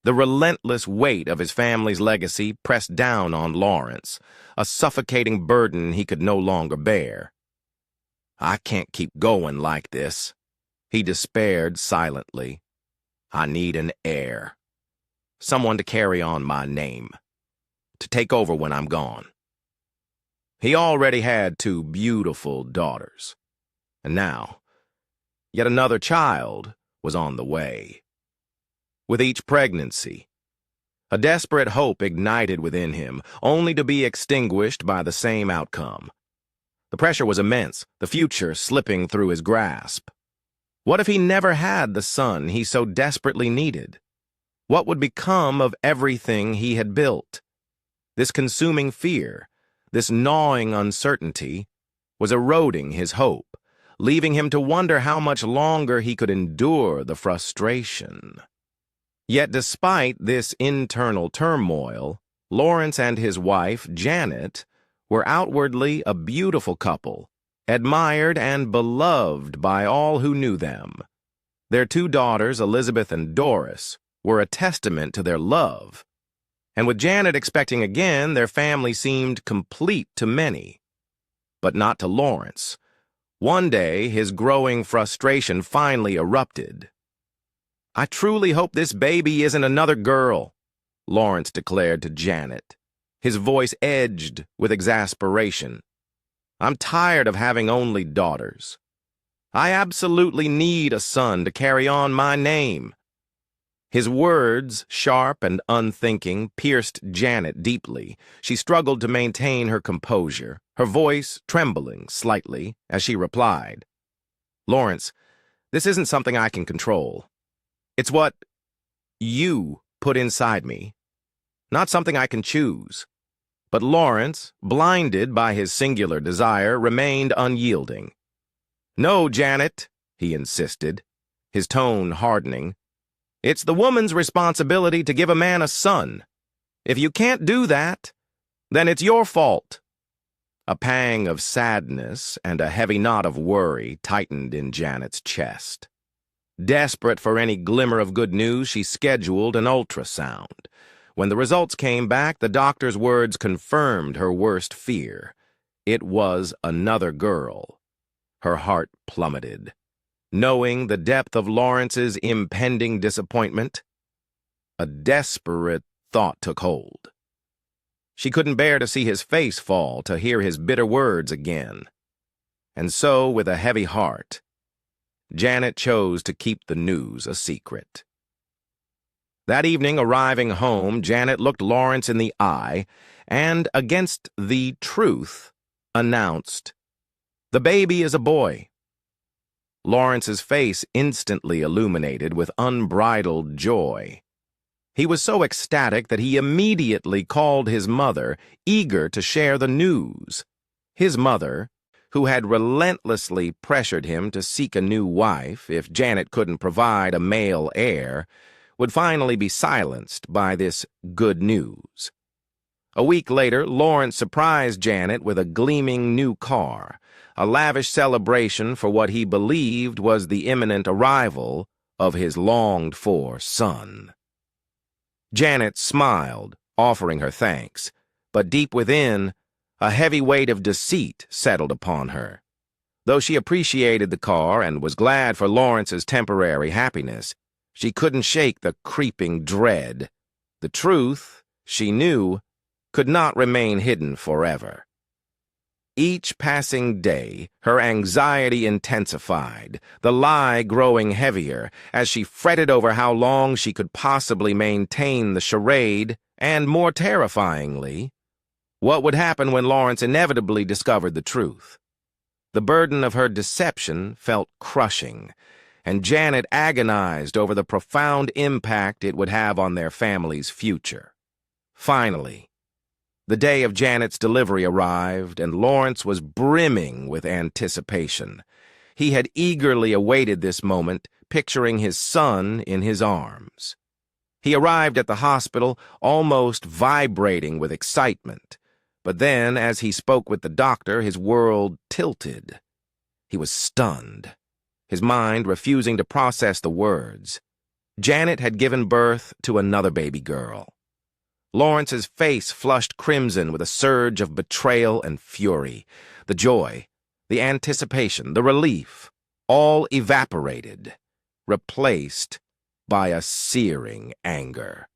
The relentless weight of his family's legacy pressed down on Lawrence, a suffocating burden he could no longer bear. "I can't keep going like this," he despaired silently. "I need an heir. Someone to carry on my name, to take over when I'm gone." He already had 2 beautiful daughters, and now, yet another child was on the way. With each pregnancy, a desperate hope ignited within him, only to be extinguished by the same outcome. The pressure was immense, the future slipping through his grasp. What if he never had the son he so desperately needed? What would become of everything he had built? This consuming fear, this gnawing uncertainty, was eroding his hope, leaving him to wonder how much longer he could endure the frustration. Yet despite this internal turmoil, Lawrence and his wife, Janet, were outwardly a beautiful couple, admired and beloved by all who knew them. Their 2 daughters, Elizabeth and Doris, were a testament to their love. And with Janet expecting again, their family seemed complete to many. But not to Lawrence. One day, his growing frustration finally erupted. "I truly hope this baby isn't another girl," Lawrence declared to Janet, his voice edged with exasperation. "I'm tired of having only daughters. I absolutely need a son to carry on my name." His words, sharp and unthinking, pierced Janet deeply. She struggled to maintain her composure, her voice trembling slightly as she replied, "Lawrence, this isn't something I can control. It's what you put inside me, not something I can choose." But Lawrence, blinded by his singular desire, remained unyielding. "No, Janet," he insisted, his tone hardening. "It's the woman's responsibility to give a man a son. If you can't do that, then it's your fault." A pang of sadness and a heavy knot of worry tightened in Janet's chest. Desperate for any glimmer of good news, she scheduled an ultrasound. When the results came back, the doctor's words confirmed her worst fear. It was another girl. Her heart plummeted. Knowing the depth of Lawrence's impending disappointment, a desperate thought took hold. She couldn't bear to see his face fall, to hear his bitter words again. And so, with a heavy heart, Janet chose to keep the news a secret. That evening, arriving home, Janet looked Lawrence in the eye and, against the truth, announced, "The baby is a boy." Lawrence's face instantly illuminated with unbridled joy. He was so ecstatic that he immediately called his mother, eager to share the news. His mother, who had relentlessly pressured him to seek a new wife if Janet couldn't provide a male heir, would finally be silenced by this good news. A week later, Lawrence surprised Janet with a gleaming new car, a lavish celebration for what he believed was the imminent arrival of his longed-for son. Janet smiled, offering her thanks, but deep within, a heavy weight of deceit settled upon her. Though she appreciated the car and was glad for Lawrence's temporary happiness, she couldn't shake the creeping dread. The truth, she knew, could not remain hidden forever. Each passing day, her anxiety intensified, the lie growing heavier as she fretted over how long she could possibly maintain the charade, and more terrifyingly, what would happen when Lawrence inevitably discovered the truth. The burden of her deception felt crushing, and Janet agonized over the profound impact it would have on their family's future. Finally, the day of Janet's delivery arrived, and Lawrence was brimming with anticipation. He had eagerly awaited this moment, picturing his son in his arms. He arrived at the hospital almost vibrating with excitement, but then, as he spoke with the doctor, his world tilted. He was stunned, his mind refusing to process the words. Janet had given birth to another baby girl. Lawrence's face flushed crimson with a surge of betrayal and fury. The joy, the anticipation, the relief, all evaporated, replaced by a searing anger.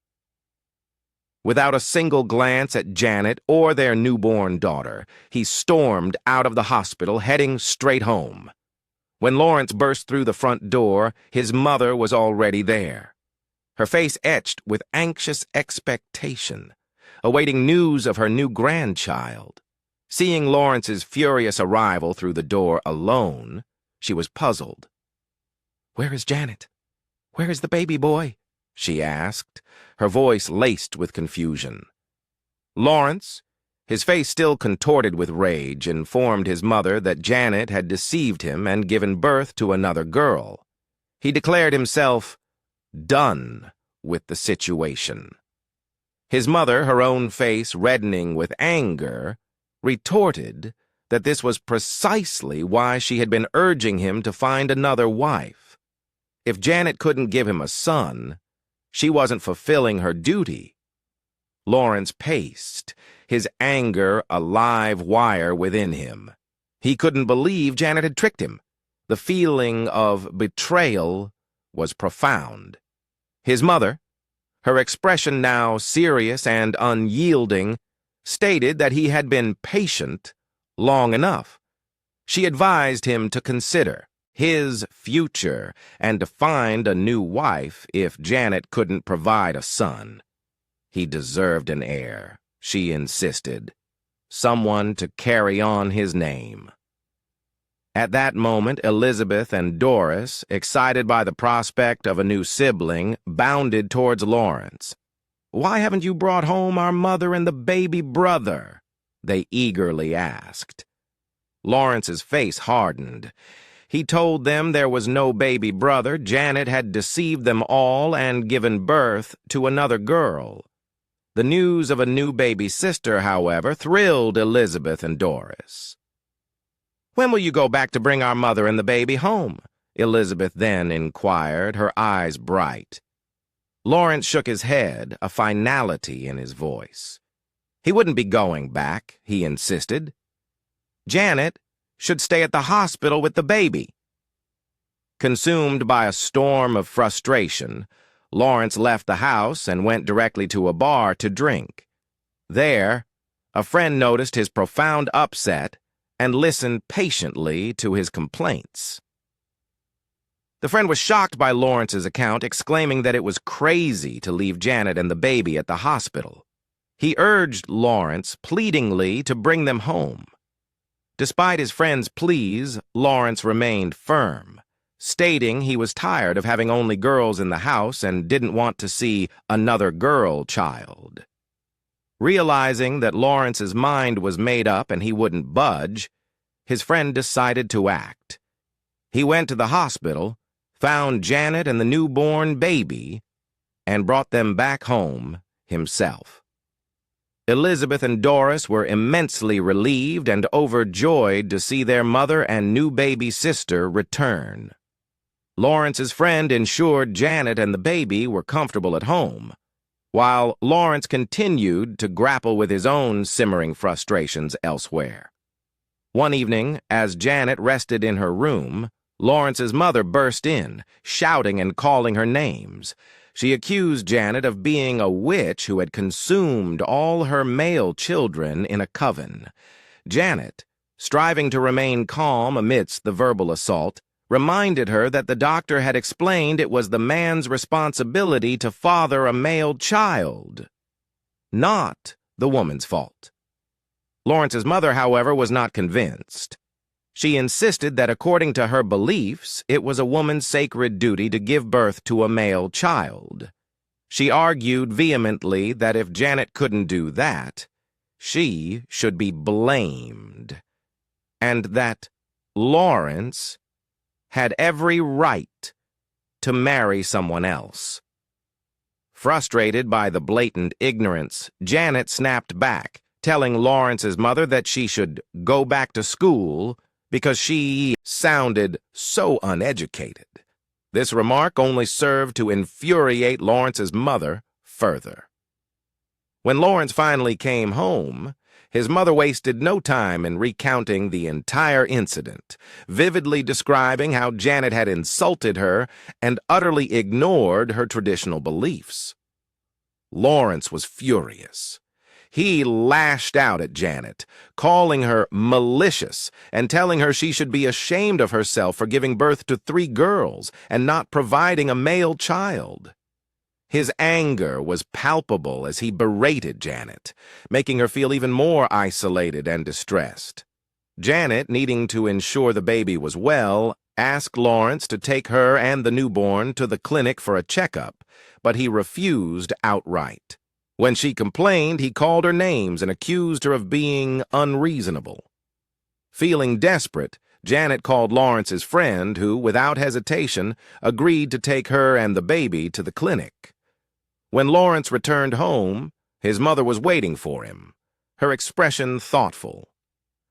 Without a single glance at Janet or their newborn daughter, he stormed out of the hospital, heading straight home. When Lawrence burst through the front door, his mother was already there, her face etched with anxious expectation, awaiting news of her new grandchild. Seeing Lawrence's furious arrival through the door alone, she was puzzled. "Where is Janet? Where is the baby boy?" she asked, her voice laced with confusion. Lawrence, his face still contorted with rage, informed his mother that Janet had deceived him and given birth to another girl. He declared himself done with the situation. His mother, her own face reddening with anger, retorted that this was precisely why she had been urging him to find another wife. If Janet couldn't give him a son, she wasn't fulfilling her duty. Lawrence paced, his anger a live wire within him. He couldn't believe Janet had tricked him. The feeling of betrayal was profound. His mother, her expression now serious and unyielding, stated that he had been patient long enough. She advised him to consider his future and to find a new wife if Janet couldn't provide a son. He deserved an heir, she insisted, someone to carry on his name. At that moment, Elizabeth and Doris, excited by the prospect of a new sibling, bounded towards Lawrence. "Why haven't you brought home our mother and the baby brother?" they eagerly asked. Lawrence's face hardened. He told them there was no baby brother. Janet had deceived them all and given birth to another girl. The news of a new baby sister, however, thrilled Elizabeth and Doris. "When will you go back to bring our mother and the baby home?" Elizabeth then inquired, her eyes bright. Lawrence shook his head, a finality in his voice. He wouldn't be going back, he insisted. Janet should stay at the hospital with the baby. Consumed by a storm of frustration, Lawrence left the house and went directly to a bar to drink. There, a friend noticed his profound upset and listened patiently to his complaints. The friend was shocked by Lawrence's account, exclaiming that it was crazy to leave Janet and the baby at the hospital. He urged Lawrence pleadingly to bring them home. Despite his friend's pleas, Lawrence remained firm, stating he was tired of having only girls in the house and didn't want to see another girl child. Realizing that Lawrence's mind was made up and he wouldn't budge, his friend decided to act. He went to the hospital, found Janet and the newborn baby, and brought them back home himself. Elizabeth and Doris were immensely relieved and overjoyed to see their mother and new baby sister return. Lawrence's friend ensured Janet and the baby were comfortable at home, while Lawrence continued to grapple with his own simmering frustrations elsewhere. One evening, as Janet rested in her room, Lawrence's mother burst in, shouting and calling her names. She accused Janet of being a witch who had consumed all her male children in a coven. Janet, striving to remain calm amidst the verbal assault, reminded her that the doctor had explained it was the man's responsibility to father a male child, not the woman's fault. Lawrence's mother, however, was not convinced. She insisted that according to her beliefs, it was a woman's sacred duty to give birth to a male child. She argued vehemently that if Janet couldn't do that, she should be blamed, and that Lawrence had every right to marry someone else. Frustrated by the blatant ignorance, Janet snapped back, telling Lawrence's mother that she should go back to school because she sounded so uneducated. This remark only served to infuriate Lawrence's mother further. When Lawrence finally came home, his mother wasted no time in recounting the entire incident, vividly describing how Janet had insulted her and utterly ignored her traditional beliefs. Lawrence was furious. He lashed out at Janet, calling her malicious and telling her she should be ashamed of herself for giving birth to 3 girls and not providing a male child. His anger was palpable as he berated Janet, making her feel even more isolated and distressed. Janet, needing to ensure the baby was well, asked Lawrence to take her and the newborn to the clinic for a checkup, but he refused outright. When she complained, he called her names and accused her of being unreasonable. Feeling desperate, Janet called Lawrence's friend, who, without hesitation, agreed to take her and the baby to the clinic. When Lawrence returned home, his mother was waiting for him, her expression thoughtful.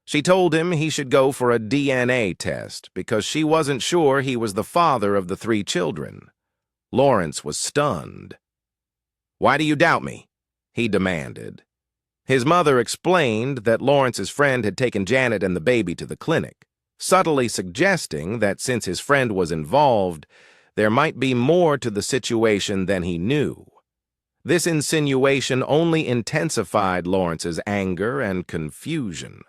She told him he should go for a DNA test because she wasn't sure he was the father of the 3 children. Lawrence was stunned. "Why do you doubt me?" he demanded. His mother explained that Lawrence's friend had taken Janet and the baby to the clinic, subtly suggesting that since his friend was involved, there might be more to the situation than he knew. This insinuation only intensified Lawrence's anger and confusion,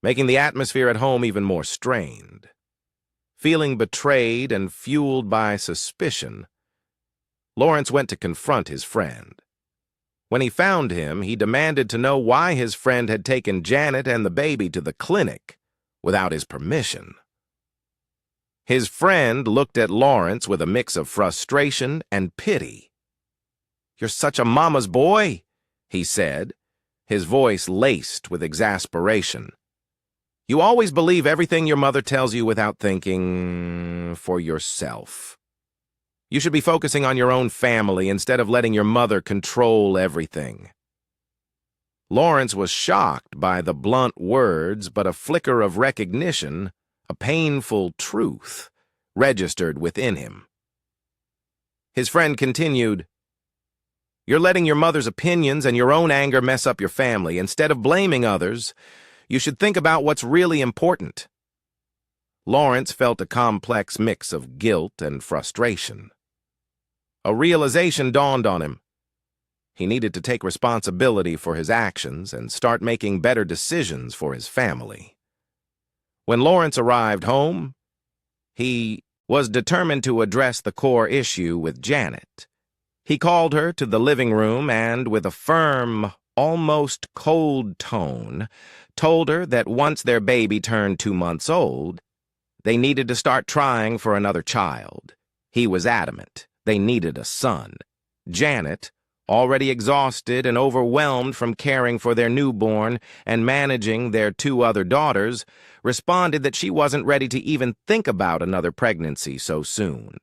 making the atmosphere at home even more strained. Feeling betrayed and fueled by suspicion, Lawrence went to confront his friend. When he found him, he demanded to know why his friend had taken Janet and the baby to the clinic without his permission. His friend looked at Lawrence with a mix of frustration and pity. "You're such a mama's boy," he said, his voice laced with exasperation. "You always believe everything your mother tells you without thinking for yourself. You should be focusing on your own family instead of letting your mother control everything." Lawrence was shocked by the blunt words, but a flicker of recognition, a painful truth, registered within him. His friend continued, "You're letting your mother's opinions and your own anger mess up your family. Instead of blaming others, you should think about what's really important." Lawrence felt a complex mix of guilt and frustration. A realization dawned on him. He needed to take responsibility for his actions and start making better decisions for his family. When Lawrence arrived home, he was determined to address the core issue with Janet. He called her to the living room and, with a firm, almost cold tone, told her that once their baby turned 2 months old, they needed to start trying for another child. He was adamant. They needed a son. Janet, already exhausted and overwhelmed from caring for their newborn and managing their 2 other daughters, responded that she wasn't ready to even think about another pregnancy so soon.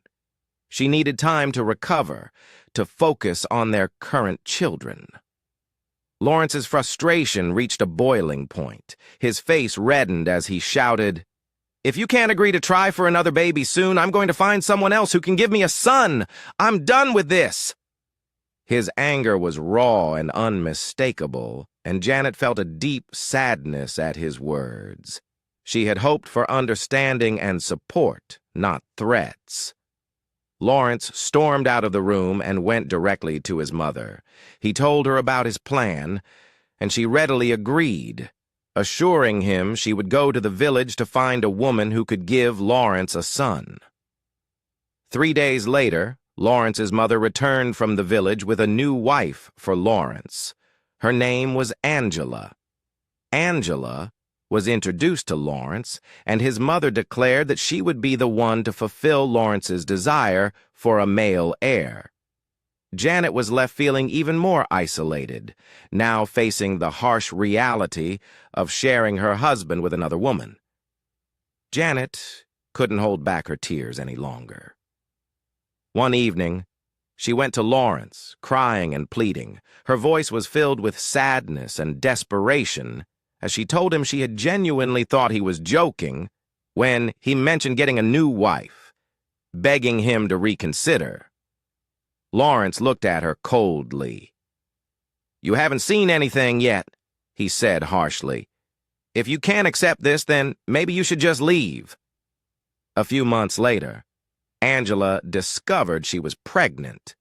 She needed time to recover, to focus on their current children. Lawrence's frustration reached a boiling point. His face reddened as he shouted, "If you can't agree to try for another baby soon, I'm going to find someone else who can give me a son. I'm done with this." His anger was raw and unmistakable, and Janet felt a deep sadness at his words. She had hoped for understanding and support, not threats. Lawrence stormed out of the room and went directly to his mother. He told her about his plan, and she readily agreed, assuring him she would go to the village to find a woman who could give Lawrence a son. 3 days later, Lawrence's mother returned from the village with a new wife for Lawrence. Her name was Angela. Angela was introduced to Lawrence, and his mother declared that she would be the one to fulfill Lawrence's desire for a male heir. Janet was left feeling even more isolated, now facing the harsh reality of sharing her husband with another woman. Janet couldn't hold back her tears any longer. One evening, she went to Lawrence, crying and pleading. Her voice was filled with sadness and desperation as she told him she had genuinely thought he was joking when he mentioned getting a new wife. begging him to reconsider. Lawrence looked at her coldly. "You haven't seen anything yet," he said harshly. "If you can't accept this, then maybe you should just leave." A few months later, Angela discovered she was pregnant.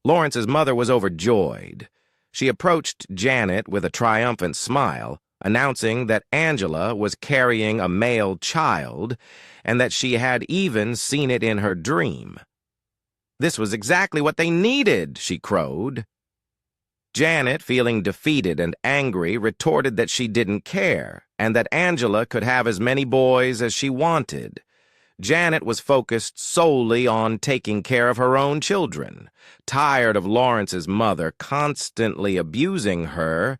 Lawrence's mother was overjoyed. She approached Janet with a triumphant smile, announcing that Angela was carrying a male child and that she had even seen it in her dream. "This was exactly what they needed," she crowed. Janet, feeling defeated and angry, retorted that she didn't care and that Angela could have as many boys as she wanted. Janet was focused solely on taking care of her own children. Tired of Lawrence's mother constantly abusing her,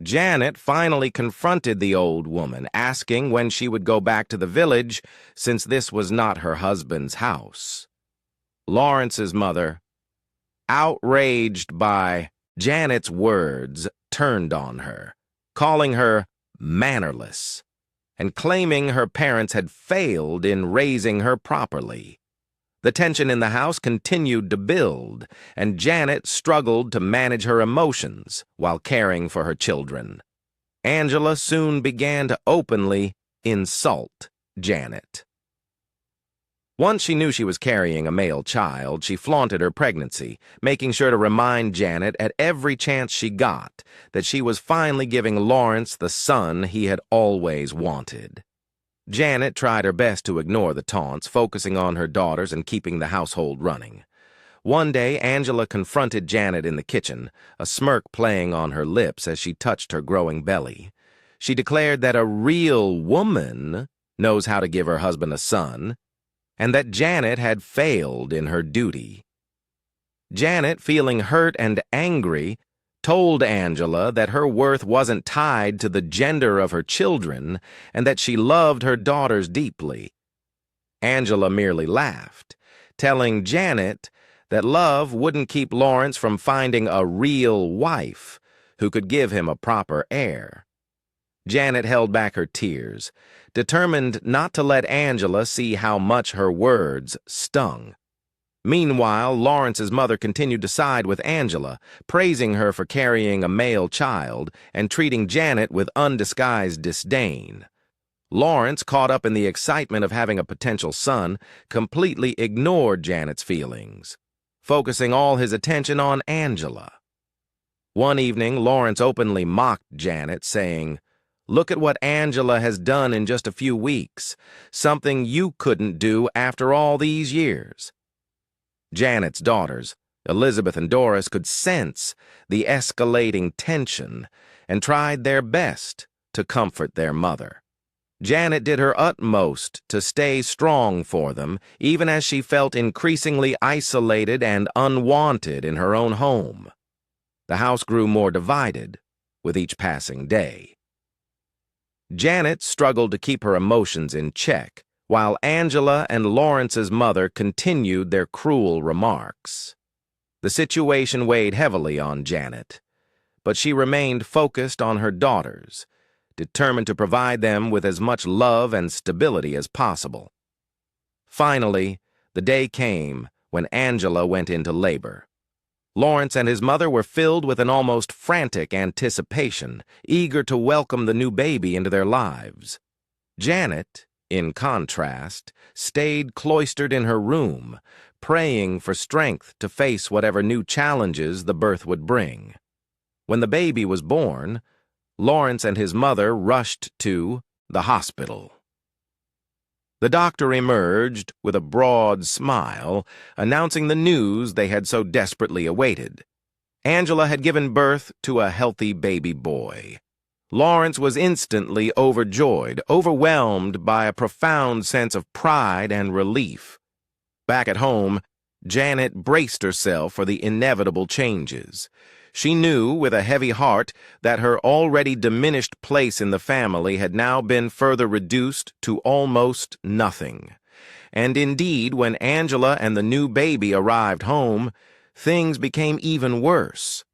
Janet finally confronted the old woman, asking when she would go back to the village, since this was not her husband's house. Lawrence's mother, outraged by Janet's words, turned on her, calling her mannerless and claiming her parents had failed in raising her properly. The tension in the house continued to build, and Janet struggled to manage her emotions while caring for her children. Angela soon began to openly insult Janet. Once she knew she was carrying a male child, she flaunted her pregnancy, making sure to remind Janet at every chance she got that she was finally giving Lawrence the son he had always wanted. Janet tried her best to ignore the taunts, focusing on her daughters and keeping the household running. One day, Angela confronted Janet in the kitchen, a smirk playing on her lips as she touched her growing belly. She declared that a real woman knows how to give her husband a son, and that Janet had failed in her duty. Janet, feeling hurt and angry, told Angela that her worth wasn't tied to the gender of her children and that she loved her daughters deeply. Angela merely laughed, telling Janet that love wouldn't keep Lawrence from finding a real wife who could give him a proper heir. Janet held back her tears, determined not to let Angela see how much her words stung. Meanwhile, Lawrence's mother continued to side with Angela, praising her for carrying a male child and treating Janet with undisguised disdain. Lawrence, caught up in the excitement of having a potential son, completely ignored Janet's feelings, focusing all his attention on Angela. One evening, Lawrence openly mocked Janet, saying, "Look at what Angela has done in just a few weeks, something you couldn't do after all these years." Janet's daughters, Elizabeth and Doris, could sense the escalating tension and tried their best to comfort their mother. Janet did her utmost to stay strong for them, even as she felt increasingly isolated and unwanted in her own home. The house grew more divided with each passing day. Janet struggled to keep her emotions in check, while Angela and Lawrence's mother continued their cruel remarks. The situation weighed heavily on Janet, but she remained focused on her daughters, determined to provide them with as much love and stability as possible. Finally, the day came when Angela went into labor. Lawrence and his mother were filled with an almost frantic anticipation, eager to welcome the new baby into their lives. Janet, in contrast, stayed cloistered in her room, praying for strength to face whatever new challenges the birth would bring. When the baby was born, Lawrence and his mother rushed to the hospital. The doctor emerged with a broad smile, announcing the news they had so desperately awaited. Angela had given birth to a healthy baby boy. Lawrence was instantly overjoyed, overwhelmed by a profound sense of pride and relief. Back at home, Janet braced herself for the inevitable changes. She knew, with a heavy heart, that her already diminished place in the family had now been further reduced to almost nothing. And indeed, when Angela and the new baby arrived home, things became even worse.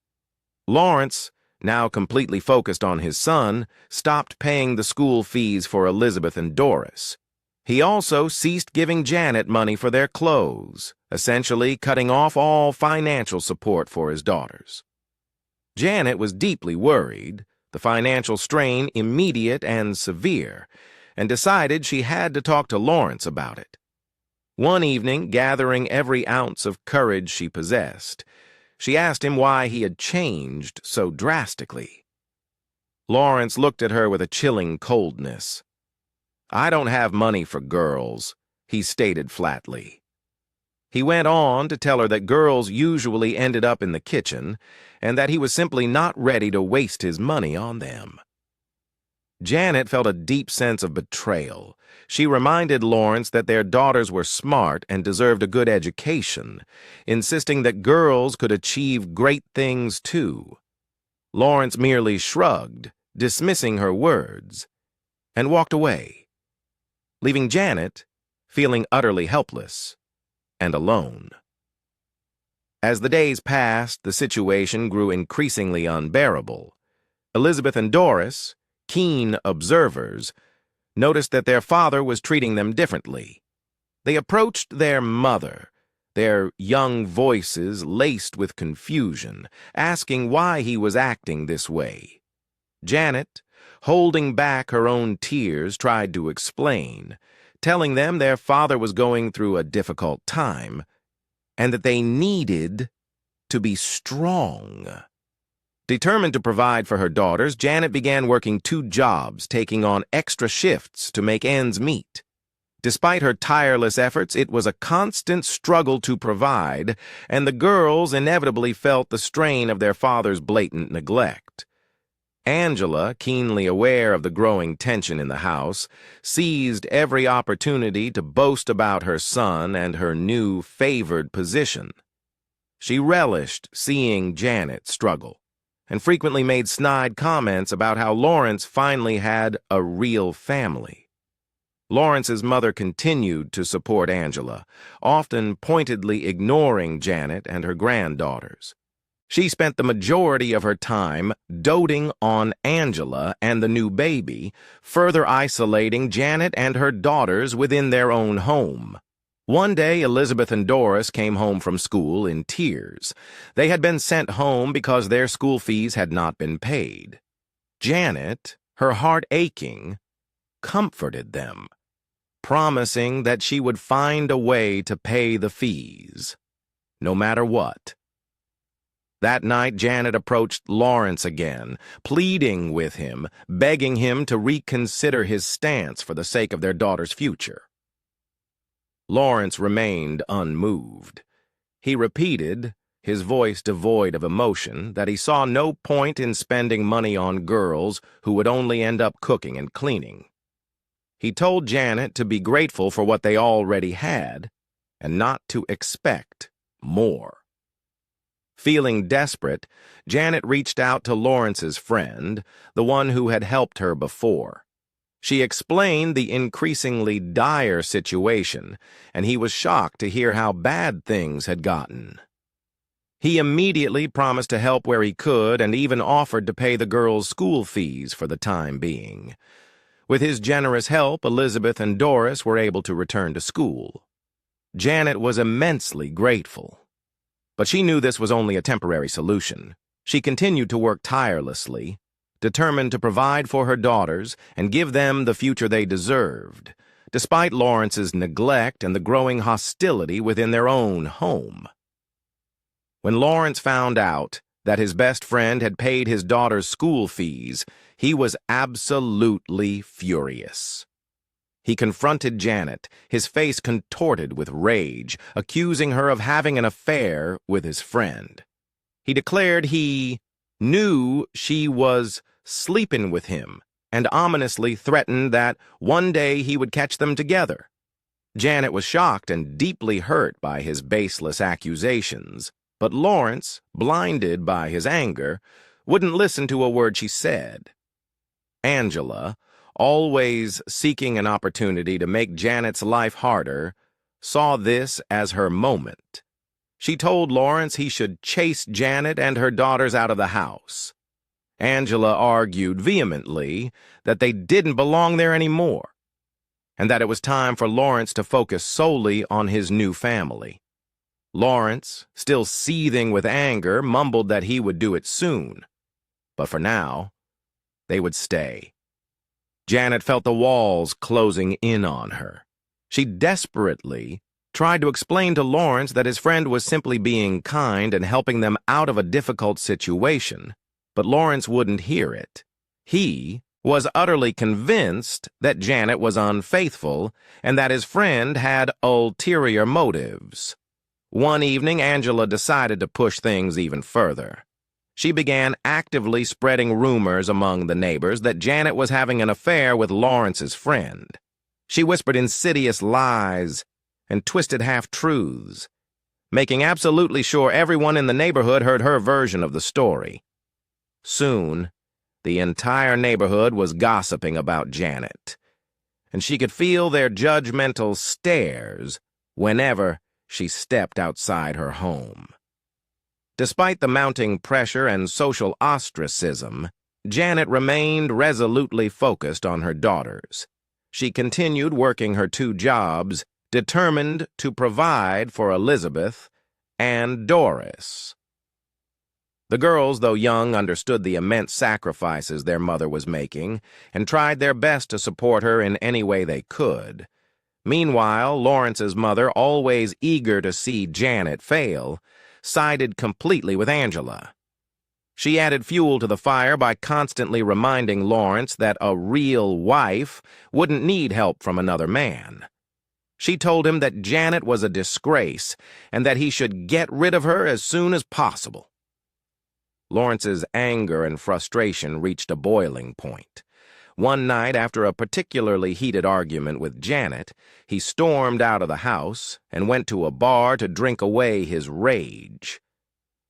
Lawrence, now completely focused on his son, stopped paying the school fees for Elizabeth and Doris. He also ceased giving Janet money for their clothes, essentially cutting off all financial support for his daughters. Janet was deeply worried, the financial strain immediate and severe, and decided she had to talk to Lawrence about it. One evening, gathering every ounce of courage she possessed, she asked him why he had changed so drastically. Lawrence looked at her with a chilling coldness. "I don't have money for girls," he stated flatly. He went on to tell her that girls usually ended up in the kitchen, and that he was simply not ready to waste his money on them. Janet felt a deep sense of betrayal. She reminded Lawrence that their daughters were smart and deserved a good education, insisting that girls could achieve great things too. Lawrence merely shrugged, dismissing her words, and walked away, leaving Janet feeling utterly helpless and alone. As the days passed, the situation grew increasingly unbearable. Elizabeth and Doris, keen observers, noticed that their father was treating them differently. They approached their mother, their young voices laced with confusion, asking why he was acting this way. Janet, holding back her own tears, tried to explain, telling them their father was going through a difficult time, and that they needed to be strong. Determined to provide for her daughters, Janet began working 2 jobs, taking on extra shifts to make ends meet. Despite her tireless efforts, it was a constant struggle to provide, and the girls inevitably felt the strain of their father's blatant neglect. Angela, keenly aware of the growing tension in the house, seized every opportunity to boast about her son and her new favored position. She relished seeing Janet struggle, and frequently made snide comments about how Lawrence finally had a real family. Lawrence's mother continued to support Angela, often pointedly ignoring Janet and her granddaughters. She spent the majority of her time doting on Angela and the new baby, further isolating Janet and her daughters within their own home. One day, Elizabeth and Doris came home from school in tears. They had been sent home because their school fees had not been paid. Janet, her heart aching, comforted them, promising that she would find a way to pay the fees, no matter what. That night, Janet approached Lawrence again, pleading with him, begging him to reconsider his stance for the sake of their daughter's future. Lawrence remained unmoved. He repeated, his voice devoid of emotion, that he saw no point in spending money on girls who would only end up cooking and cleaning. He told Janet to be grateful for what they already had, and not to expect more. Feeling desperate, Janet reached out to Lawrence's friend, the one who had helped her before. She explained the increasingly dire situation, and he was shocked to hear how bad things had gotten. He immediately promised to help where he could and even offered to pay the girls' school fees for the time being. With his generous help, Elizabeth and Doris were able to return to school. Janet was immensely grateful. But she knew this was only a temporary solution. She continued to work tirelessly, determined to provide for her daughters and give them the future they deserved, despite Lawrence's neglect and the growing hostility within their own home. When Lawrence found out that his best friend had paid his daughter's school fees, he was absolutely furious. He confronted Janet, his face contorted with rage, accusing her of having an affair with his friend. He declared he knew she was sleeping with him and ominously threatened that one day he would catch them together. Janet was shocked and deeply hurt by his baseless accusations, but Lawrence, blinded by his anger, wouldn't listen to a word she said. Angela, always seeking an opportunity to make Janet's life harder, saw this as her moment. She told Lawrence he should chase Janet and her daughters out of the house. Angela argued vehemently that they didn't belong there anymore. and that it was time for Lawrence to focus solely on his new family. Lawrence, still seething with anger, mumbled that he would do it soon. But for now, they would stay. Janet felt the walls closing in on her. She desperately tried to explain to Lawrence that his friend was simply being kind and helping them out of a difficult situation, but Lawrence wouldn't hear it. He was utterly convinced that Janet was unfaithful and that his friend had ulterior motives. One evening, Angela decided to push things even further. She began actively spreading rumors among the neighbors that Janet was having an affair with Lawrence's friend. She whispered insidious lies and twisted half-truths, making absolutely sure everyone in the neighborhood heard her version of the story. Soon, the entire neighborhood was gossiping about Janet, and she could feel their judgmental stares whenever she stepped outside her home. Despite the mounting pressure and social ostracism, Janet remained resolutely focused on her daughters. She continued working her 2 jobs, determined to provide for Elizabeth and Doris. The girls, though young, understood the immense sacrifices their mother was making and tried their best to support her in any way they could. Meanwhile, Lawrence's mother, always eager to see Janet fail, sided completely with Angela. She added fuel to the fire by constantly reminding Lawrence that a real wife wouldn't need help from another man. She told him that Janet was a disgrace and that he should get rid of her as soon as possible. Lawrence's anger and frustration reached a boiling point. One night, after a particularly heated argument with Janet, he stormed out of the house and went to a bar to drink away his rage.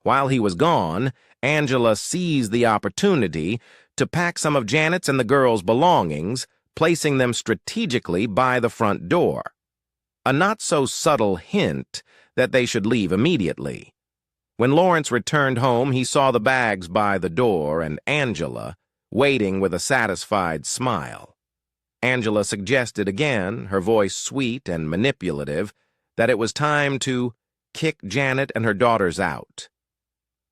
While he was gone, Angela seized the opportunity to pack some of Janet's and the girls' belongings, placing them strategically by the front door. A not-so-subtle hint that they should leave immediately. When Lawrence returned home, he saw the bags by the door and Angela waiting with a satisfied smile. Angela suggested again, her voice sweet and manipulative, that it was time to kick Janet and her daughters out.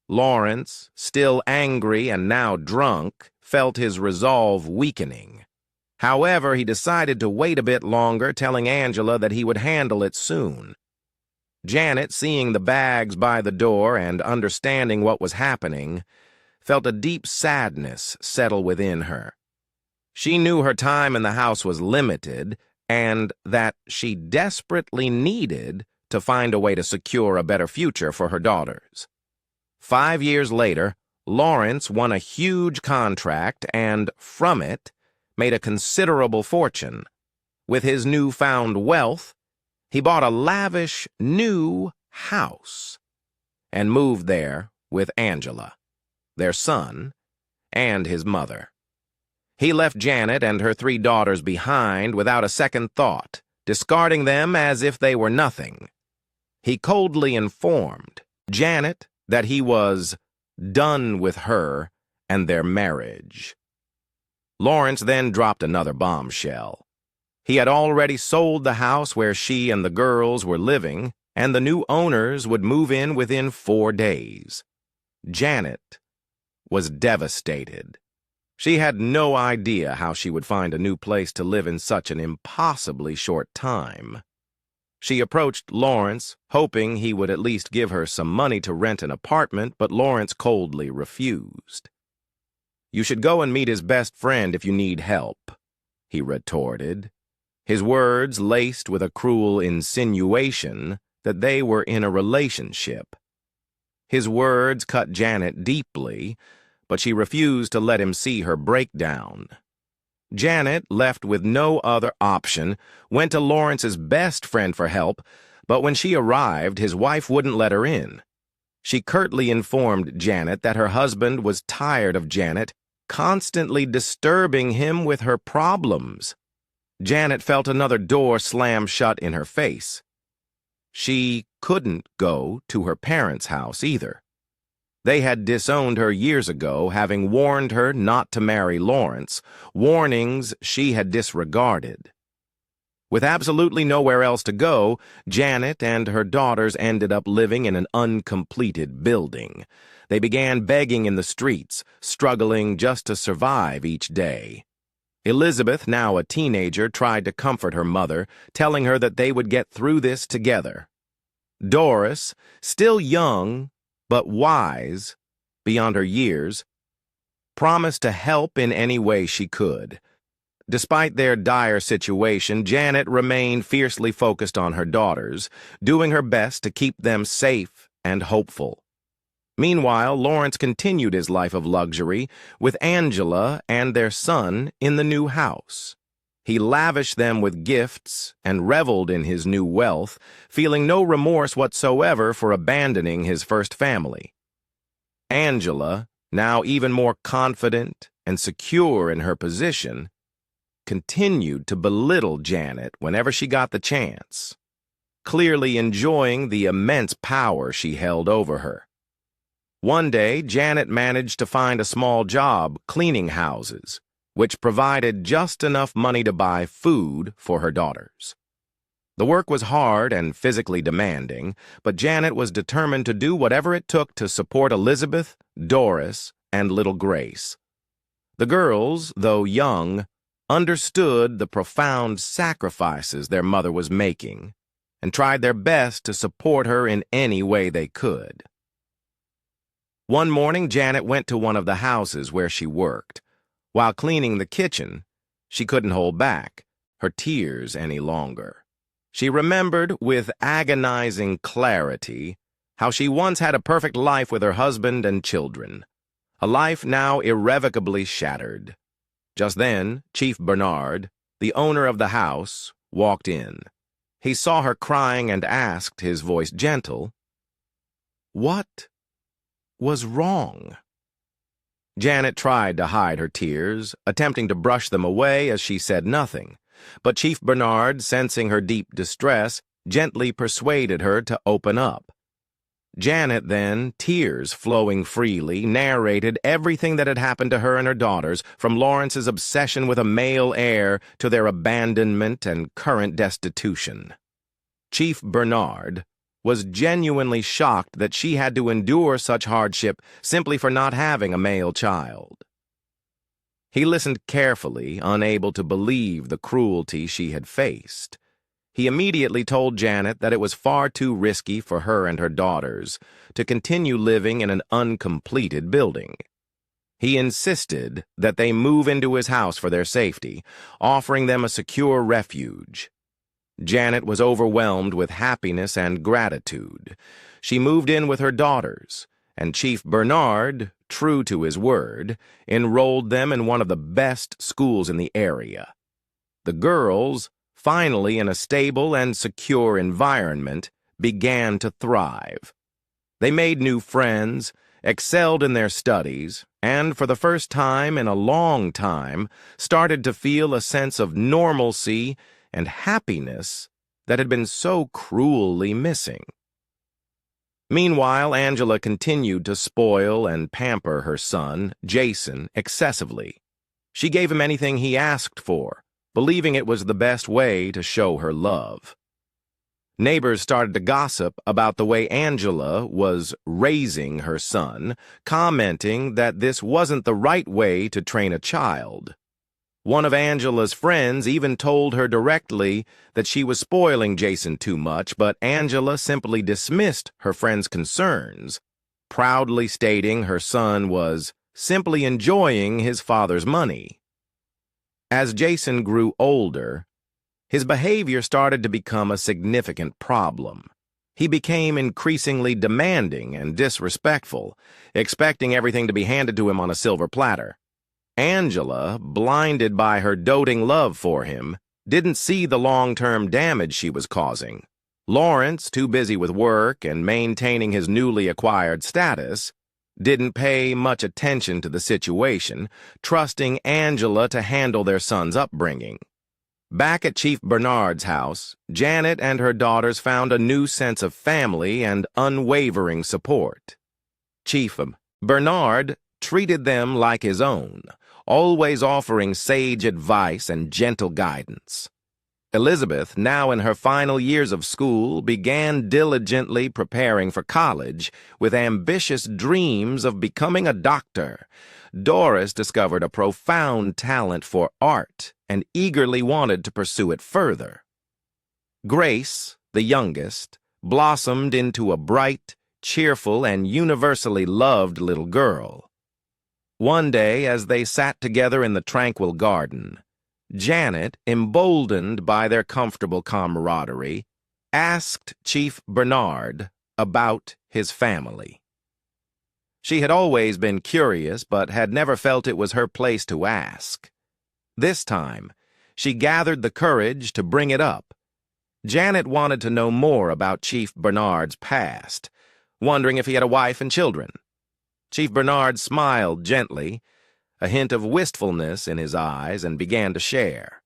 Lawrence, still angry and now drunk, felt his resolve weakening. However, he decided to wait a bit longer, telling Angela that he would handle it soon. Janet, seeing the bags by the door and understanding what was happening, felt a deep sadness settle within her. She knew her time in the house was limited and that she desperately needed to find a way to secure a better future for her daughters. 5 years later, Lawrence won a huge contract and, from it, made a considerable fortune. With his newfound wealth, he bought a lavish new house and moved there with Angela, their son, and his mother. He left Janet and her 3 daughters behind without a second thought, discarding them as if they were nothing. He coldly informed Janet that he was done with her and their marriage. Lawrence then dropped another bombshell. He had already sold the house where she and the girls were living, and the new owners would move in within 4 days. Janet was devastated. She had no idea how she would find a new place to live in such an impossibly short time. She approached Lawrence, hoping he would at least give her some money to rent an apartment, but Lawrence coldly refused. "You should go and meet his best friend if you need help," he retorted, his words laced with a cruel insinuation that they were in a relationship. His words cut Janet deeply, but she refused to let him see her breakdown. Janet, left with no other option, went to Lawrence's best friend for help, but when she arrived, his wife wouldn't let her in. She curtly informed Janet that her husband was tired of Janet, constantly disturbing him with her problems. Janet felt another door slam shut in her face. She couldn't go to her parents' house either. They had disowned her years ago, having warned her not to marry Lawrence, warnings she had disregarded. With absolutely nowhere else to go, Janet and her daughters ended up living in an uncompleted building. They began begging in the streets, struggling just to survive each day. Elizabeth, now a teenager, tried to comfort her mother, telling her that they would get through this together. Doris, still young but wise beyond her years, promised to help in any way she could. Despite their dire situation, Janet remained fiercely focused on her daughters, doing her best to keep them safe and hopeful. Meanwhile, Lawrence continued his life of luxury with Angela and their son in the new house. He lavished them with gifts and reveled in his new wealth, feeling no remorse whatsoever for abandoning his first family. Angela, now even more confident and secure in her position, continued to belittle Janet whenever she got the chance, clearly enjoying the immense power she held over her. One day, Janet managed to find a small job cleaning houses, which provided just enough money to buy food for her daughters. The work was hard and physically demanding, but Janet was determined to do whatever it took to support Elizabeth, Doris, and little Grace. The girls, though young, understood the profound sacrifices their mother was making and tried their best to support her in any way they could. One morning, Janet went to one of the houses where she worked. While cleaning the kitchen, she couldn't hold back her tears any longer. She remembered with agonizing clarity how she once had a perfect life with her husband and children, a life now irrevocably shattered. Just then, Chief Bernard, the owner of the house, walked in. He saw her crying and asked, his voice gentle, "What was wrong?" Janet tried to hide her tears, attempting to brush them away as she said nothing, but Chief Bernard, sensing her deep distress, gently persuaded her to open up. Janet then, tears flowing freely, narrated everything that had happened to her and her daughters, from Lawrence's obsession with a male heir to their abandonment and current destitution. Chief Bernard was genuinely shocked that she had to endure such hardship simply for not having a male child. He listened carefully, unable to believe the cruelty she had faced. He immediately told Janet that it was far too risky for her and her daughters to continue living in an uncompleted building. He insisted that they move into his house for their safety, offering them a secure refuge. Janet was overwhelmed with happiness and gratitude. She moved in with her daughters, and Chief Bernard, true to his word, enrolled them in one of the best schools in the area. The girls, finally in a stable and secure environment, began to thrive. They made new friends, excelled in their studies, and for the first time in a long time, started to feel a sense of normalcy and happiness that had been so cruelly missing. Meanwhile, Angela continued to spoil and pamper her son, Jason, excessively. She gave him anything he asked for, believing it was the best way to show her love. Neighbors started to gossip about the way Angela was raising her son, commenting that this wasn't the right way to train a child. One of Angela's friends even told her directly that she was spoiling Jason too much, but Angela simply dismissed her friend's concerns, proudly stating her son was simply enjoying his father's money. As Jason grew older, his behavior started to become a significant problem. He became increasingly demanding and disrespectful, expecting everything to be handed to him on a silver platter. Angela, blinded by her doting love for him, didn't see the long-term damage she was causing. Lawrence, too busy with work and maintaining his newly acquired status, didn't pay much attention to the situation, trusting Angela to handle their son's upbringing. Back at Chief Bernard's house, Janet and her daughters found a new sense of family and unwavering support. Chief Bernard treated them like his own, always offering sage advice and gentle guidance. Elizabeth, now in her final years of school, began diligently preparing for college with ambitious dreams of becoming a doctor. Doris discovered a profound talent for art and eagerly wanted to pursue it further. Grace, the youngest, blossomed into a bright, cheerful, and universally loved little girl. One day, as they sat together in the tranquil garden, Janet, emboldened by their comfortable camaraderie, asked Chief Bernard about his family. She had always been curious, but had never felt it was her place to ask. This time, she gathered the courage to bring it up. Janet wanted to know more about Chief Bernard's past, wondering if he had a wife and children. Chief Bernard smiled gently, a hint of wistfulness in his eyes, and began to share.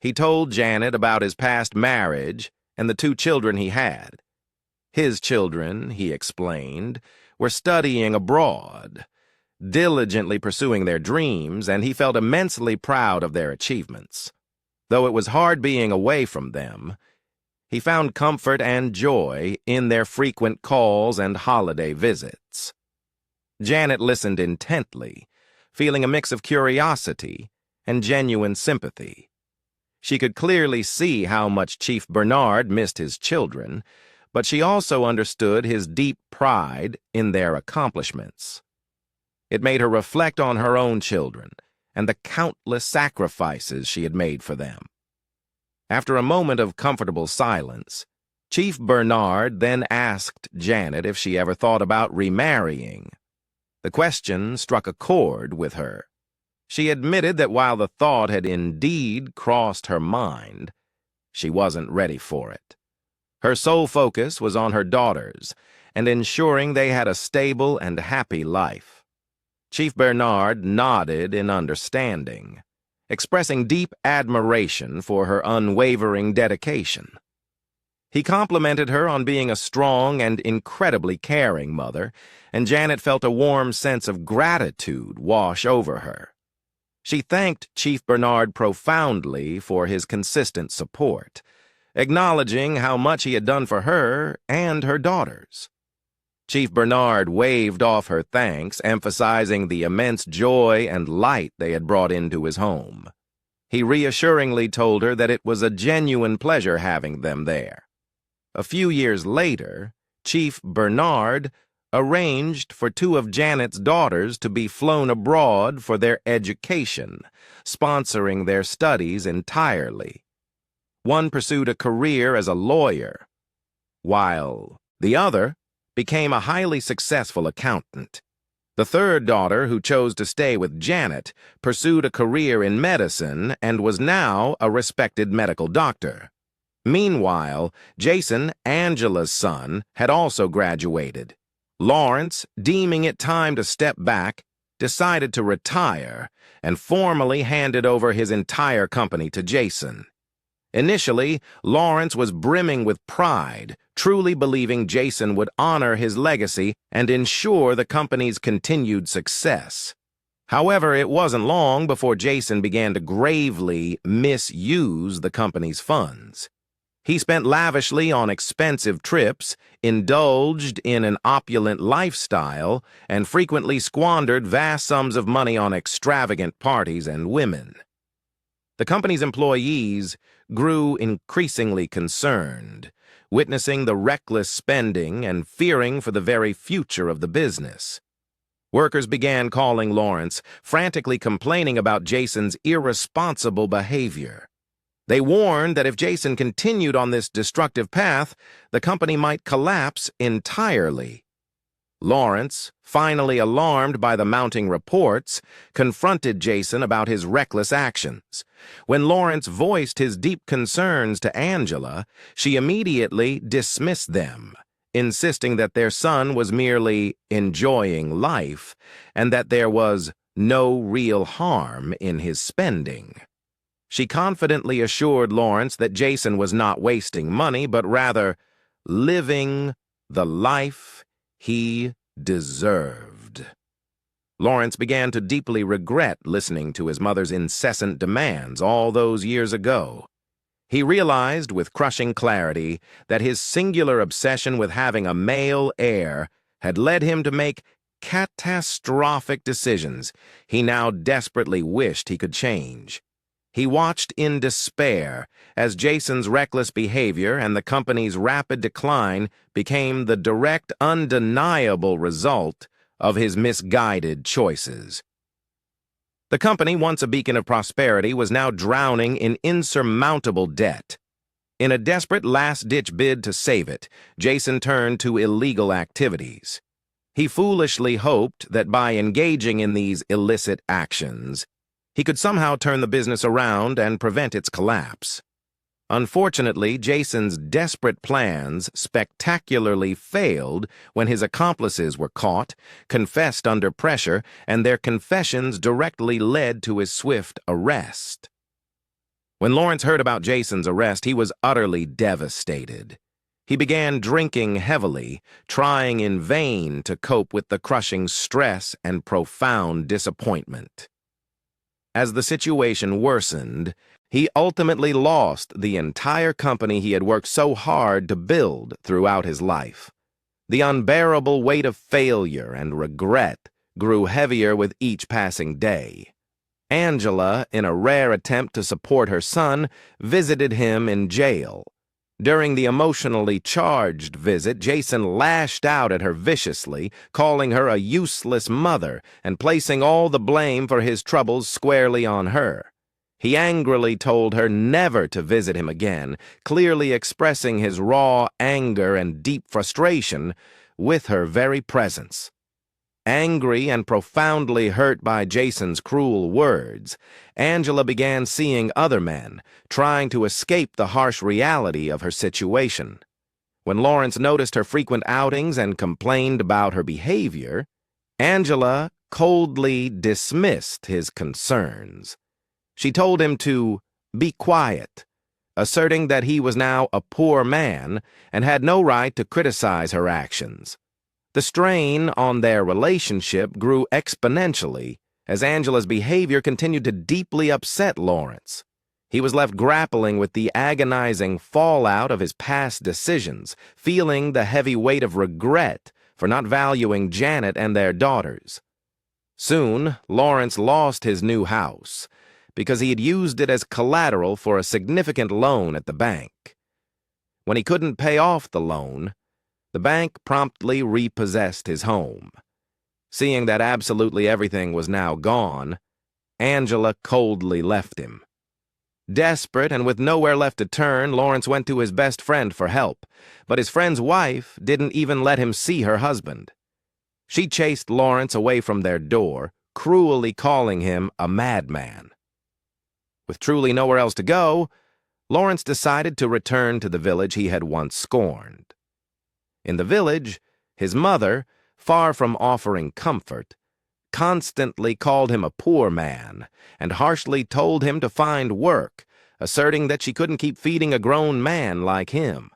He told Janet about his past marriage and the 2 children he had. His children, he explained, were studying abroad, diligently pursuing their dreams, and he felt immensely proud of their achievements. Though it was hard being away from them, he found comfort and joy in their frequent calls and holiday visits. Janet listened intently, feeling a mix of curiosity and genuine sympathy. She could clearly see how much Chief Bernard missed his children, but she also understood his deep pride in their accomplishments. It made her reflect on her own children and the countless sacrifices she had made for them. After a moment of comfortable silence, Chief Bernard then asked Janet if she ever thought about remarrying. The question struck a chord with her. She admitted that while the thought had indeed crossed her mind, she wasn't ready for it. Her sole focus was on her daughters and ensuring they had a stable and happy life. Chief Bernard nodded in understanding, expressing deep admiration for her unwavering dedication. He complimented her on being a strong and incredibly caring mother, and Janet felt a warm sense of gratitude wash over her. She thanked Chief Bernard profoundly for his consistent support, acknowledging how much he had done for her and her daughters. Chief Bernard waved off her thanks, emphasizing the immense joy and light they had brought into his home. He reassuringly told her that it was a genuine pleasure having them there. A few years later, Chief Bernard arranged for 2 of Janet's daughters to be flown abroad for their education, sponsoring their studies entirely. One pursued a career as a lawyer, while the other became a highly successful accountant. The 3rd daughter, who chose to stay with Janet, pursued a career in medicine and was now a respected medical doctor. Meanwhile, Jason, Angela's son, had also graduated. Lawrence, deeming it time to step back, decided to retire and formally handed over his entire company to Jason. Initially, Lawrence was brimming with pride, truly believing Jason would honor his legacy and ensure the company's continued success. However, it wasn't long before Jason began to gravely misuse the company's funds. He spent lavishly on expensive trips, indulged in an opulent lifestyle, and frequently squandered vast sums of money on extravagant parties and women. The company's employees grew increasingly concerned, witnessing the reckless spending and fearing for the very future of the business. Workers began calling Lawrence, frantically complaining about Jason's irresponsible behavior. They warned that if Jason continued on this destructive path, the company might collapse entirely. Lawrence, finally alarmed by the mounting reports, confronted Jason about his reckless actions. When Lawrence voiced his deep concerns to Angela, she immediately dismissed them, insisting that their son was merely enjoying life and that there was no real harm in his spending. She confidently assured Lawrence that Jason was not wasting money, but rather living the life he deserved. Lawrence began to deeply regret listening to his mother's incessant demands all those years ago. He realized with crushing clarity that his singular obsession with having a male heir had led him to make catastrophic decisions he now desperately wished he could change. He watched in despair as Jason's reckless behavior and the company's rapid decline became the direct, undeniable result of his misguided choices. The company, once a beacon of prosperity, was now drowning in insurmountable debt. In a desperate last-ditch bid to save it, Jason turned to illegal activities. He foolishly hoped that by engaging in these illicit actions, he could somehow turn the business around and prevent its collapse. Unfortunately, Jason's desperate plans spectacularly failed when his accomplices were caught, confessed under pressure, and their confessions directly led to his swift arrest. When Lawrence heard about Jason's arrest, he was utterly devastated. He began drinking heavily, trying in vain to cope with the crushing stress and profound disappointment. As the situation worsened, he ultimately lost the entire company he had worked so hard to build throughout his life. The unbearable weight of failure and regret grew heavier with each passing day. Angela, in a rare attempt to support her son, visited him in jail. During the emotionally charged visit, Jason lashed out at her viciously, calling her a useless mother and placing all the blame for his troubles squarely on her. He angrily told her never to visit him again, clearly expressing his raw anger and deep frustration with her very presence. Angry and profoundly hurt by Jason's cruel words, Angela began seeing other men, trying to escape the harsh reality of her situation. When Lawrence noticed her frequent outings and complained about her behavior, Angela coldly dismissed his concerns. She told him to be quiet, asserting that he was now a poor man and had no right to criticize her actions. The strain on their relationship grew exponentially as Angela's behavior continued to deeply upset Lawrence. He was left grappling with the agonizing fallout of his past decisions, feeling the heavy weight of regret for not valuing Janet and their daughters. Soon, Lawrence lost his new house because he had used it as collateral for a significant loan at the bank. When he couldn't pay off the loan, the bank promptly repossessed his home. Seeing that absolutely everything was now gone, Angela coldly left him. Desperate and with nowhere left to turn, Lawrence went to his best friend for help, but his friend's wife didn't even let him see her husband. She chased Lawrence away from their door, cruelly calling him a madman. With truly nowhere else to go, Lawrence decided to return to the village he had once scorned. In the village, his mother, far from offering comfort, constantly called him a poor man and harshly told him to find work, asserting that she couldn't keep feeding a grown man like him.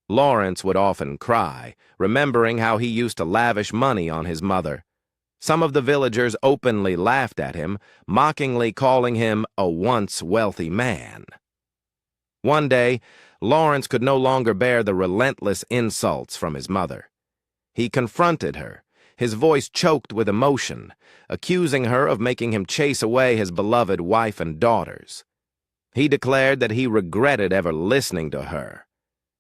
Lawrence would often cry, remembering how he used to lavish money on his mother. Some of the villagers openly laughed at him, mockingly calling him a once wealthy man. One day, Lawrence could no longer bear the relentless insults from his mother. He confronted her, his voice choked with emotion, accusing her of making him chase away his beloved wife and daughters. He declared that he regretted ever listening to her.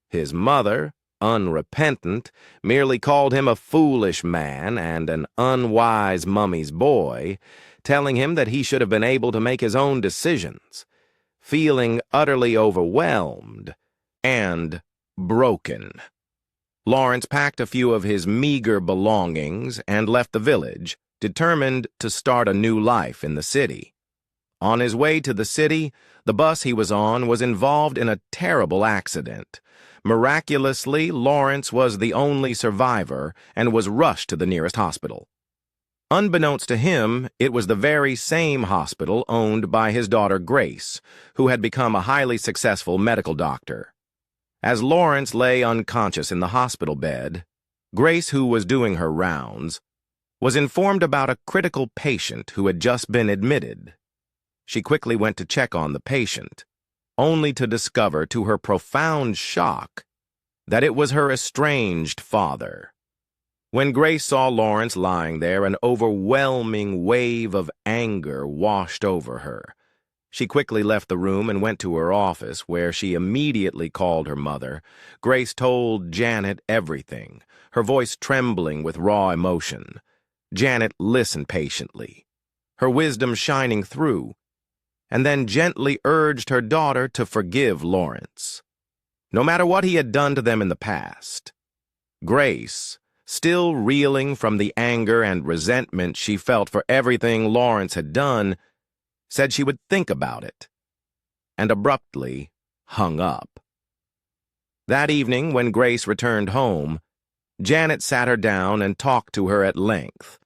His mother, unrepentant, merely called him a foolish man and an unwise mummy's boy, telling him that he should have been able to make his own decisions. Feeling utterly overwhelmed and broken, Lawrence packed a few of his meager belongings and left the village, determined to start a new life in the city. On his way to the city, the bus he was on was involved in a terrible accident. Miraculously, Lawrence was the only survivor and was rushed to the nearest hospital. Unbeknownst to him, it was the very same hospital owned by his daughter Grace, who had become a highly successful medical doctor. As Lawrence lay unconscious in the hospital bed, Grace, who was doing her rounds, was informed about a critical patient who had just been admitted. She quickly went to check on the patient, only to discover, to her profound shock, that it was her estranged father. When Grace saw Lawrence lying there, an overwhelming wave of anger washed over her. She quickly left the room and went to her office, where she immediately called her mother. Grace told Janet everything, her voice trembling with raw emotion. Janet listened patiently, her wisdom shining through, and then gently urged her daughter to forgive Lawrence, no matter what he had done to them in the past. Grace, still reeling from the anger and resentment she felt for everything Lawrence had done, said she would think about it, and abruptly hung up. That evening, when Grace returned home, Janet sat her down and talked to her at length.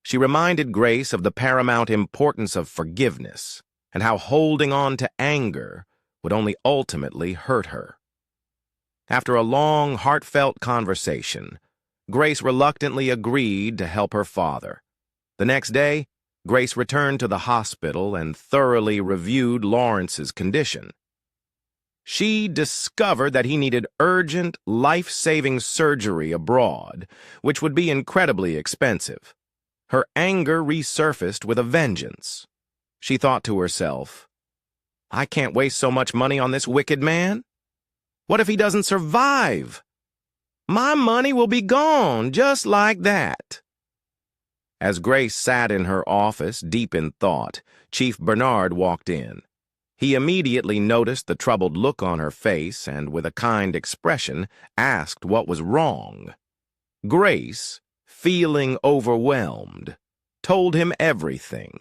She reminded Grace of the paramount importance of forgiveness and how holding on to anger would only ultimately hurt her. After a long, heartfelt conversation, Grace reluctantly agreed to help her father. The next day, Grace returned to the hospital and thoroughly reviewed Lawrence's condition. She discovered that he needed urgent, life-saving surgery abroad, which would be incredibly expensive. Her anger resurfaced with a vengeance. She thought to herself, "I can't waste so much money on this wicked man. What if he doesn't survive? My money will be gone just like that." As Grace sat in her office, deep in thought, Chief Bernard walked in. He immediately noticed the troubled look on her face and, with a kind expression, asked what was wrong. Grace, feeling overwhelmed, told him everything,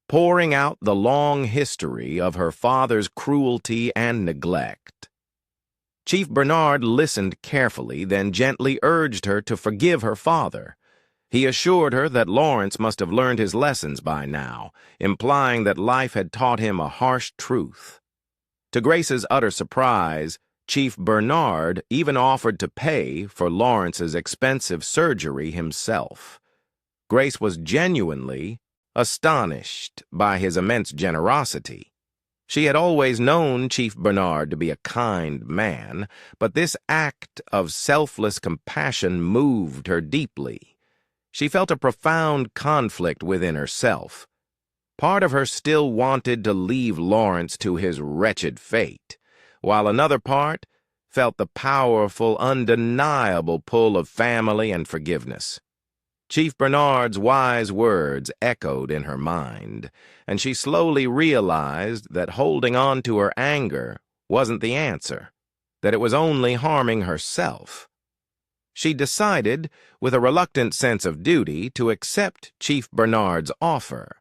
pouring out the long history of her father's cruelty and neglect. Chief Bernard listened carefully, then gently urged her to forgive her father. He assured her that Lawrence must have learned his lessons by now, implying that life had taught him a harsh truth. To Grace's utter surprise, Chief Bernard even offered to pay for Lawrence's expensive surgery himself. Grace was genuinely astonished by his immense generosity. She had always known Chief Bernard to be a kind man, but this act of selfless compassion moved her deeply. She felt a profound conflict within herself. Part of her still wanted to leave Lawrence to his wretched fate, while another part felt the powerful, undeniable pull of family and forgiveness. Chief Bernard's wise words echoed in her mind, and she slowly realized that holding on to her anger wasn't the answer, that it was only harming herself. She decided, with a reluctant sense of duty, to accept Chief Bernard's offer.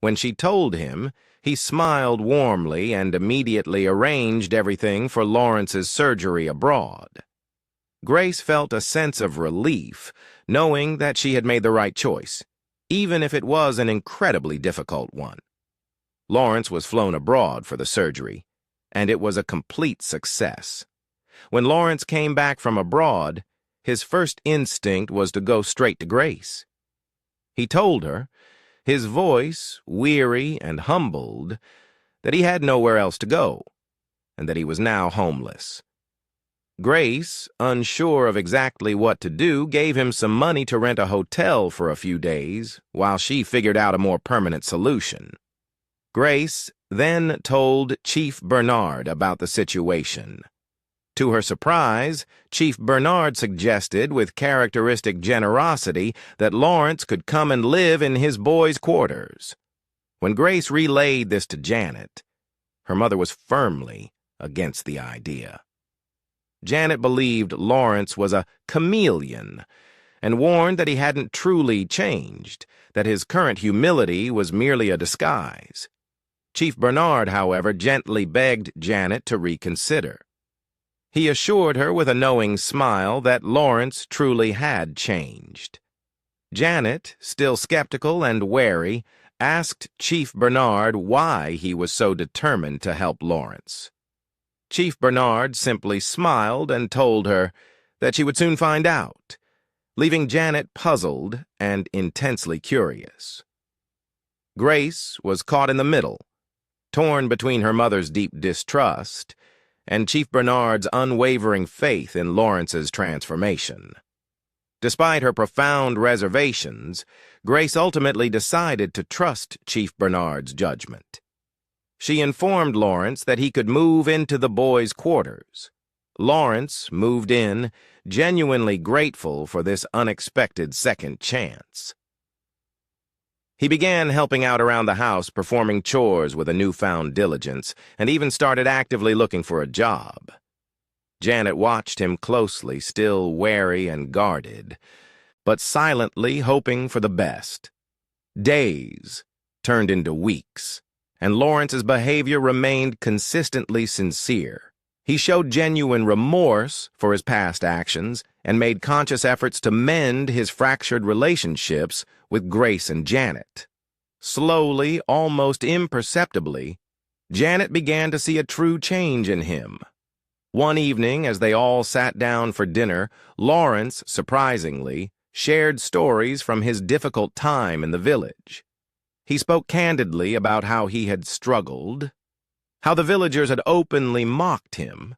When she told him, he smiled warmly and immediately arranged everything for Lawrence's surgery abroad. Grace felt a sense of relief, knowing that she had made the right choice, even if it was an incredibly difficult one. Lawrence was flown abroad for the surgery, and it was a complete success. When Lawrence came back from abroad, his first instinct was to go straight to Grace. He told her, his voice weary and humbled, that he had nowhere else to go, and that he was now homeless. Grace, unsure of exactly what to do, gave him some money to rent a hotel for a few days, while she figured out a more permanent solution. Grace then told Chief Bernard about the situation. To her surprise, Chief Bernard suggested with characteristic generosity that Lawrence could come and live in his boys' quarters. When Grace relayed this to Janet, her mother was firmly against the idea. Janet believed Lawrence was a chameleon and warned that he hadn't truly changed, that his current humility was merely a disguise. Chief Bernard, however, gently begged Janet to reconsider. He assured her with a knowing smile that Lawrence truly had changed. Janet, still skeptical and wary, asked Chief Bernard why he was so determined to help Lawrence. Chief Bernard simply smiled and told her that she would soon find out, leaving Janet puzzled and intensely curious. Grace was caught in the middle. torn between her mother's deep distrust and Chief Bernard's unwavering faith in Lawrence's transformation. Despite her profound reservations, Grace ultimately decided to trust Chief Bernard's judgment. She informed Lawrence that he could move into the boys' quarters. Lawrence moved in, genuinely grateful for this unexpected second chance. He began helping out around the house, performing chores with a newfound diligence, and even started actively looking for a job. Janet watched him closely, still wary and guarded, but silently hoping for the best. Days turned into weeks, and Lawrence's behavior remained consistently sincere. He showed genuine remorse for his past actions and made conscious efforts to mend his fractured relationships with Grace and Janet. Slowly, almost imperceptibly, Janet began to see a true change in him. One evening, as they all sat down for dinner, Lawrence, surprisingly, shared stories from his difficult time in the village. He spoke candidly about how he had struggled, how the villagers had openly mocked him,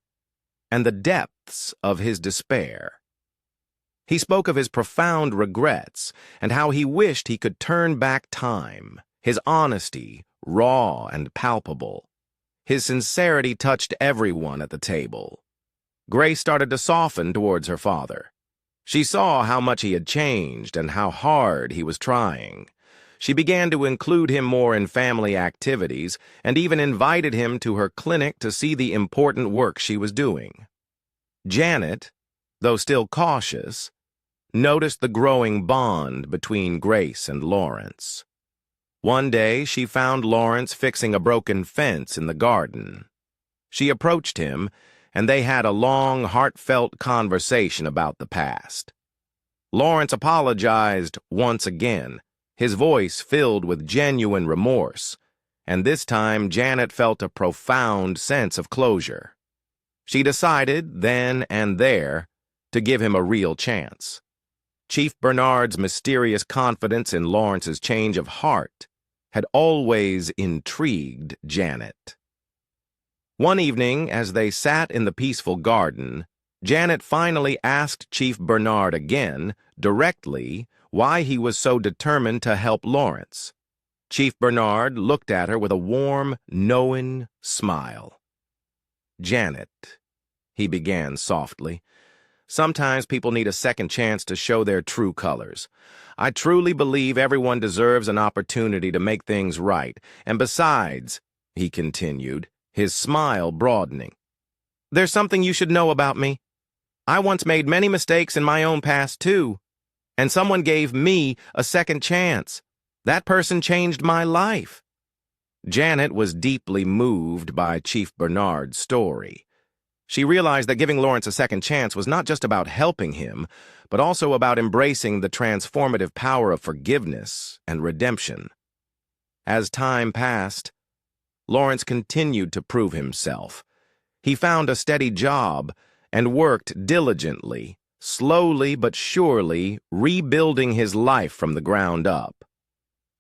and the depths of his despair. He spoke of his profound regrets and how he wished he could turn back time, his honesty raw and palpable. His sincerity touched everyone at the table. Grace started to soften towards her father. She saw how much he had changed and how hard he was trying. She began to include him more in family activities and even invited him to her clinic to see the important work she was doing. Janet, though still cautious, noticed the growing bond between Grace and Lawrence. One day, she found Lawrence fixing a broken fence in the garden. She approached him, and they had a long, heartfelt conversation about the past. Lawrence apologized once again, his voice filled with genuine remorse, and this time Janet felt a profound sense of closure. She decided, then and there, to give him a real chance. Chief Bernard's mysterious confidence in Lawrence's change of heart had always intrigued Janet. One evening, as they sat in the peaceful garden, Janet finally asked Chief Bernard again, directly, why he was so determined to help Lawrence. Chief Bernard looked at her with a warm, knowing smile. "Janet," he began softly, "sometimes people need a second chance to show their true colors. I truly believe everyone deserves an opportunity to make things right. And besides," he continued, his smile broadening, "there's something you should know about me. I once made many mistakes in my own past, too. And someone gave me a second chance. That person changed my life." Janet was deeply moved by Chief Bernard's story. She realized that giving Lawrence a second chance was not just about helping him, but also about embracing the transformative power of forgiveness and redemption. As time passed, Lawrence continued to prove himself. He found a steady job and worked diligently, slowly but surely rebuilding his life from the ground up.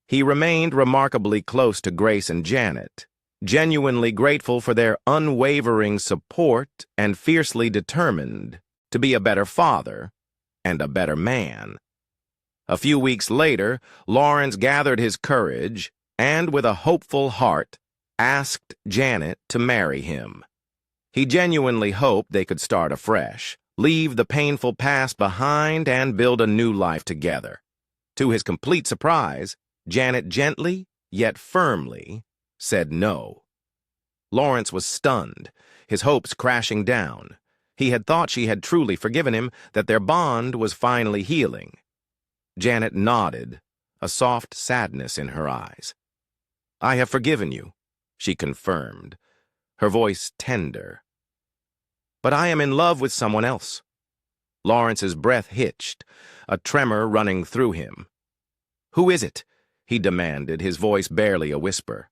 He remained remarkably close to Grace and Janet, genuinely grateful for their unwavering support and fiercely determined to be a better father and a better man. A few weeks later, Lawrence gathered his courage and, with a hopeful heart, asked Janet to marry him. He genuinely hoped they could start afresh, leave the painful past behind, and build a new life together. To his complete surprise, Janet gently, yet firmly, said no. Lawrence was stunned, his hopes crashing down. He had thought she had truly forgiven him, that their bond was finally healing. Janet nodded, a soft sadness in her eyes. "I have forgiven you," she confirmed, her voice tender. "But I am in love with someone else." Lawrence's breath hitched, a tremor running through him. "Who is it?" he demanded, his voice barely a whisper.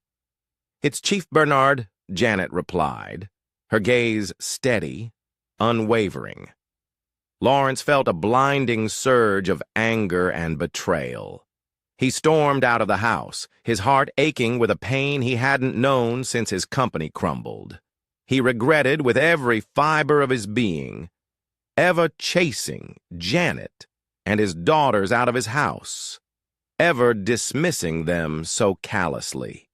"It's Chief Bernard," Janet replied, her gaze steady, unwavering. Lawrence felt a blinding surge of anger and betrayal. He stormed out of the house, his heart aching with a pain he hadn't known since his company crumbled. He regretted with every fiber of his being ever chasing Janet and his daughters out of his house, ever dismissing them so callously.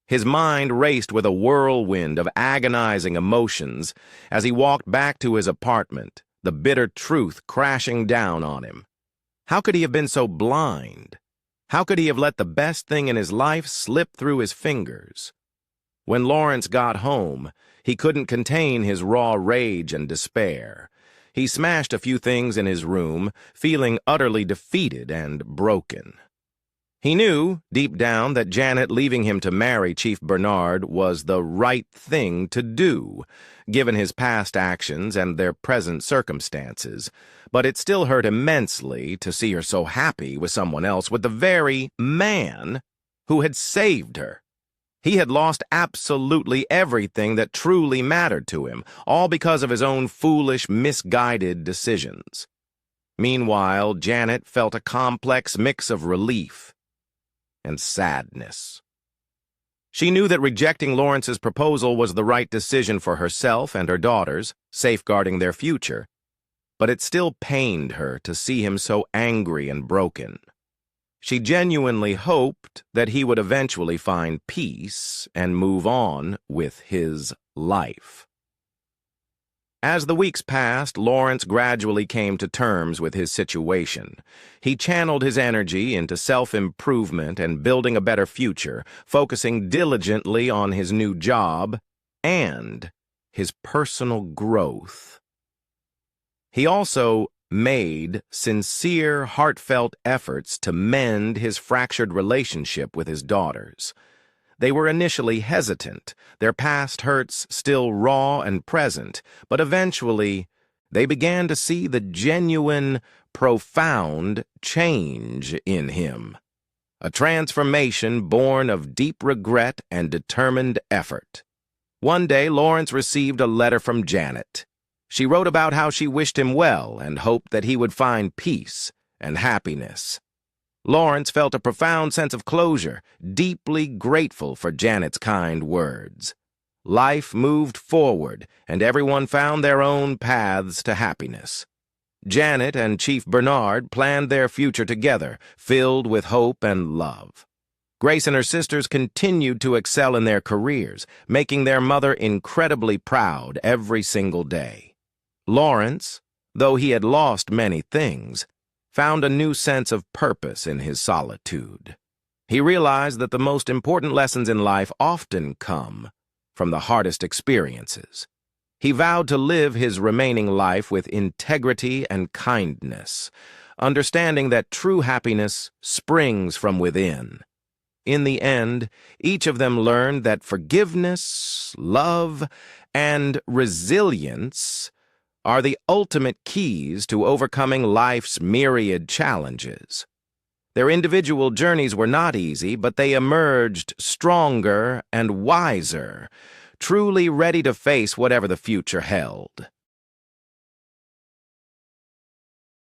His mind raced with a whirlwind of agonizing emotions as he walked back to his apartment, the bitter truth crashing down on him. How could he have been so blind? How could he have let the best thing in his life slip through his fingers? When Lawrence got home, he couldn't contain his raw rage and despair. He smashed a few things in his room, feeling utterly defeated and broken. He knew, deep down, that Janet leaving him to marry Chief Bernard was the right thing to do, given his past actions and their present circumstances, but it still hurt immensely to see her so happy with someone else, with the very man who had saved her. He had lost absolutely everything that truly mattered to him, all because of his own foolish, misguided decisions. Meanwhile, Janet felt a complex mix of relief and sadness. She knew that rejecting Lawrence's proposal was the right decision for herself and her daughters, safeguarding their future, but it still pained her to see him so angry and broken. She genuinely hoped that he would eventually find peace and move on with his life. As the weeks passed, Lawrence gradually came to terms with his situation. He channeled his energy into self-improvement and building a better future, focusing diligently on his new job and his personal growth. He also made sincere, heartfelt efforts to mend his fractured relationship with his daughters. They were initially hesitant, their past hurts still raw and present, but eventually they began to see the genuine, profound change in him. A transformation born of deep regret and determined effort. One day, Lawrence received a letter from Janet. She wrote about how she wished him well and hoped that he would find peace and happiness. Lawrence felt a profound sense of closure, deeply grateful for Janet's kind words. Life moved forward, and everyone found their own paths to happiness. Janet and Chief Bernard planned their future together, filled with hope and love. Grace and her sisters continued to excel in their careers, making their mother incredibly proud every single day. Lawrence, though he had lost many things, found a new sense of purpose in his solitude. He realized that the most important lessons in life often come from the hardest experiences. He vowed to live his remaining life with integrity and kindness, understanding that true happiness springs from within. In the end, each of them learned that forgiveness, love, and resilience are the ultimate keys to overcoming life's myriad challenges. Their individual journeys were not easy, but they emerged stronger and wiser, truly ready to face whatever the future held.